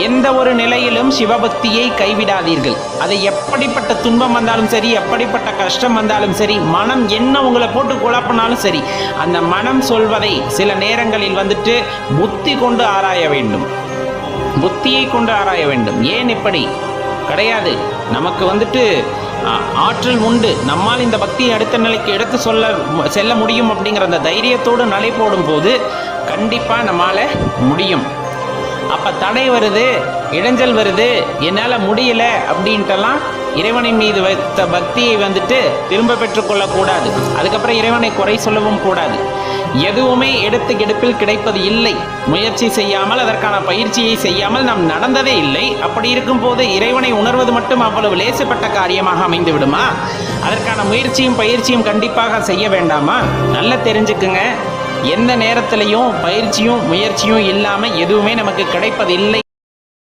எந்த ஒரு நிலையிலும் சிவபக்தியை கைவிடாதீர்கள். அது எப்படிப்பட்ட துன்பம் வந்தாலும் சரி, எப்படிப்பட்ட கஷ்டம் வந்தாலும் சரி, மனம் என்ன உங்களை போட்டு குழப்பினாலும் சரி, அந்த மனம் சொல்வதை சில நேரங்களில் வந்துட்டு புத்தி கொண்டு ஆராய வேண்டும். புத்தியை கொண்டு ஆராய வேண்டும். ஏன் இப்படி கிடையாது, நமக்கு வந்துட்டு ஆற்றல் உண்டு, நம்மால் இந்த பக்தியை அடுத்த நிலைக்கு எடுத்து செல்ல முடியும் அப்படிங்கிற அந்த தைரியத்தோடு நலை போடும் போது கண்டிப்பாக நம்மால் முடியும். அப்போ தடை வருது, இடைஞ்சல் வருது, என்னால் முடியல அப்படின்ட்டெல்லாம் இறைவனின் மீது வைத்த பக்தியை வந்துட்டு திரும்ப பெற்றுக்கொள்ளக்கூடாது. அதுக்கப்புறம் இறைவனை குறை சொல்லவும் கூடாது. எதுவுமே எடுப்பில் கிடைப்பது இல்லை. முயற்சி செய்யாமல், அதற்கான பயிற்சியை செய்யாமல் நாம் நடந்ததே இல்லை. அப்படி இருக்கும்போது இறைவனை உணர்வது மட்டும் அவ்வளவு லேசுப்பட்ட காரியமாக அமைந்து விடுமா? அதற்கான முயற்சியும் பயிற்சியும் கண்டிப்பாக செய்ய வேண்டாமா? நல்லா தெரிஞ்சுக்குங்க, எந்த நேரத்திலையும் பயிற்சியும் முயற்சியும் இல்லாமல் எதுவுமே நமக்கு கிடைப்பதில்லை